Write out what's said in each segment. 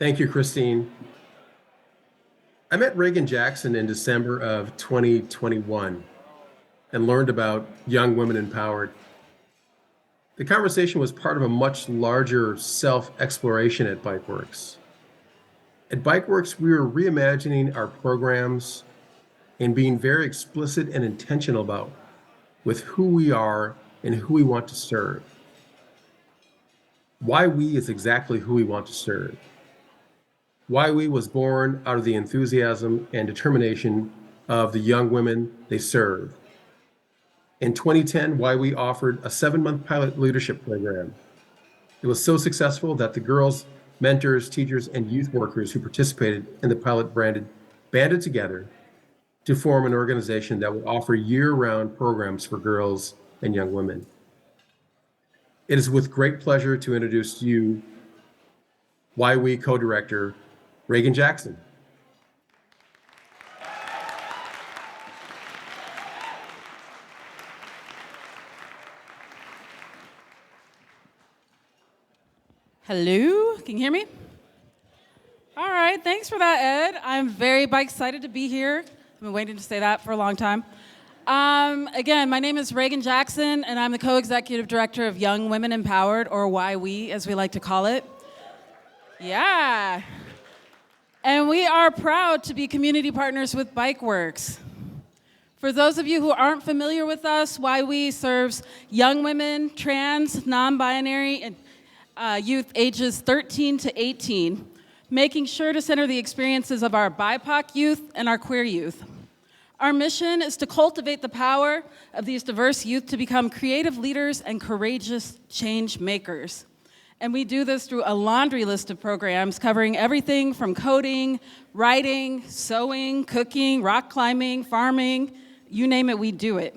Thank you, Christine. I met Reagan Jackson in December of 2021 and learned about Young Women Empowered. The conversation was part of a much larger self-exploration at Bikeworks. At Bikeworks, we were reimagining our programs and being very explicit and intentional about with who we are and who we want to serve. Why We is exactly who we want to serve. Why We was born out of the enthusiasm and determination of the young women they serve. In 2010, Why We offered a 7-month pilot leadership program. It was so successful that the girls, mentors, teachers, and youth workers who participated in the pilot banded together to form an organization that will offer year-round programs for girls and young women. It is with great pleasure to introduce to you Why We co-director Reagan Jackson. Hello, can you hear me? All right, thanks for that, Ed. I'm very excited to be here. I've been waiting to say that for a long time. Again, my name is Reagan Jackson, and I'm the co-executive director of Young Women Empowered, or Why We, as we like to call it. Yeah. And we are proud to be community partners with Bikeworks. For those of you who aren't familiar with us, Why We serves young women, trans, non-binary, and youth ages 13 to 18, making sure to center the experiences of our BIPOC youth and our queer youth. Our mission is to cultivate the power of these diverse youth to become creative leaders and courageous change makers. And we do this through a laundry list of programs covering everything from coding, writing, sewing, cooking, rock climbing, farming, you name it, we do it.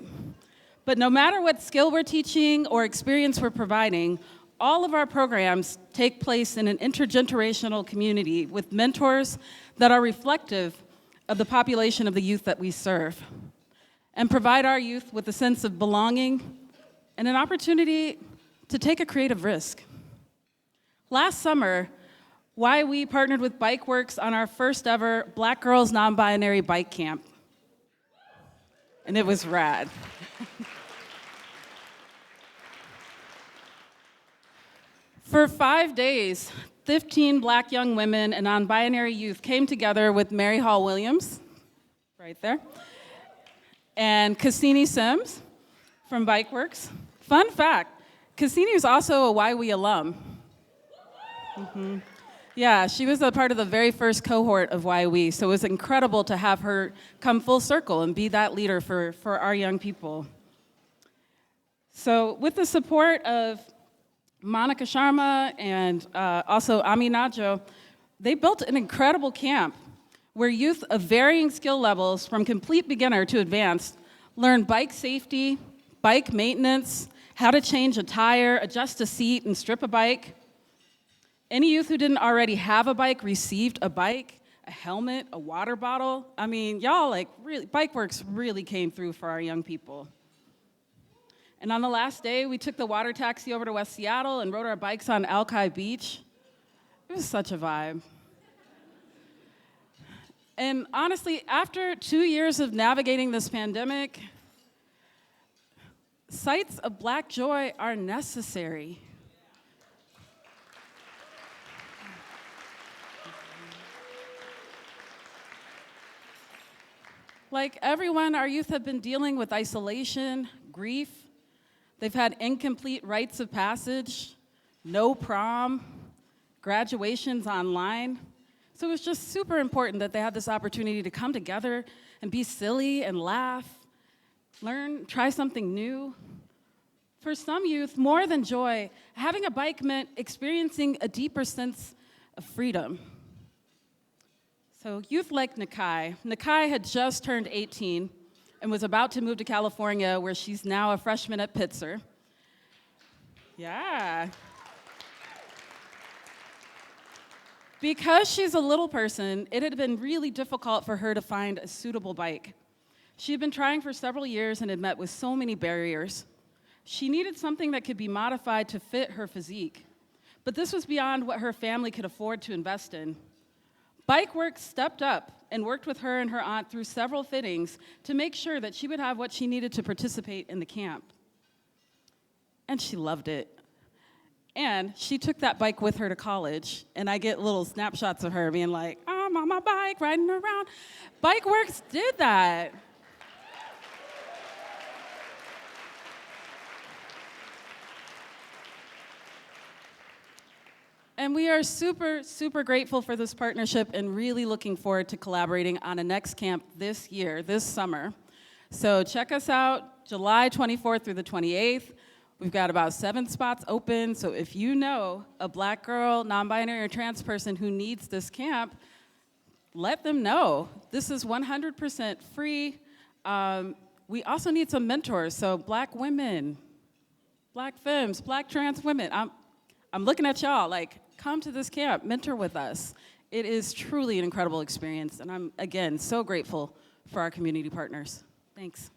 But no matter what skill we're teaching or experience we're providing, all of our programs take place in an intergenerational community with mentors that are reflective of the population of the youth that we serve, and provide our youth with a sense of belonging and an opportunity to take a creative risk. Last summer, Why We partnered with Bikeworks on our first ever Black Girls Non-Binary Bike Camp. And it was rad. For 5 days, 15 Black young women and non-binary youth came together with Mary Hall Williams, right there, and Cassini Sims from Bikeworks. Fun fact, Cassini was also a Why We alum. Yeah, she was a part of the very first cohort of Why We, so it was incredible to have her come full circle and be that leader for our young people. So with the support of Monica Sharma and also Ami Najo, they built an incredible camp where youth of varying skill levels, from complete beginner to advanced, learn bike safety, bike maintenance, how to change a tire, adjust a seat, and strip a bike. Any youth who didn't already have a bike received a bike, a helmet, a water bottle. I mean, y'all, really, Bikeworks really came through for our young people. And on the last day, we took the water taxi over to West Seattle and rode our bikes on Alki Beach. It was such a vibe. And honestly, after 2 years of navigating this pandemic, sites of Black joy are necessary. Like everyone, our youth have been dealing with isolation, grief. They've had incomplete rites of passage, no prom, graduations online. So it's just super important that they have this opportunity to come together and be silly and laugh, learn, try something new. For some youth, more than joy, having a bike meant experiencing a deeper sense of freedom. So youth like Nakai. Nakai had just turned 18 and was about to move to California, where she's now a freshman at Pitzer. Yeah. Because she's a little person, it had been really difficult for her to find a suitable bike. She had been trying for several years and had met with so many barriers. She needed something that could be modified to fit her physique. but this was beyond what her family could afford to invest in. Bikeworks stepped up and worked with her and her aunt through several fittings to make sure that she would have what she needed to participate in the camp. And she loved it. And she took that bike with her to college, and I get little snapshots of her being like, I'm on my bike, riding around. Bikeworks did that. And we are super, super grateful for this partnership and really looking forward to collaborating on a next camp this year, this summer. So check us out July 24th through the 28th. We've got about 7 spots open, so if you know a Black girl, non-binary, or trans person who needs this camp, let them know. This is 100% free. We also need some mentors, so Black women, Black femmes, Black trans women. I'm looking at y'all, like, come to this camp, mentor with us. It is truly an incredible experience, and I'm, again, so grateful for our community partners. Thanks.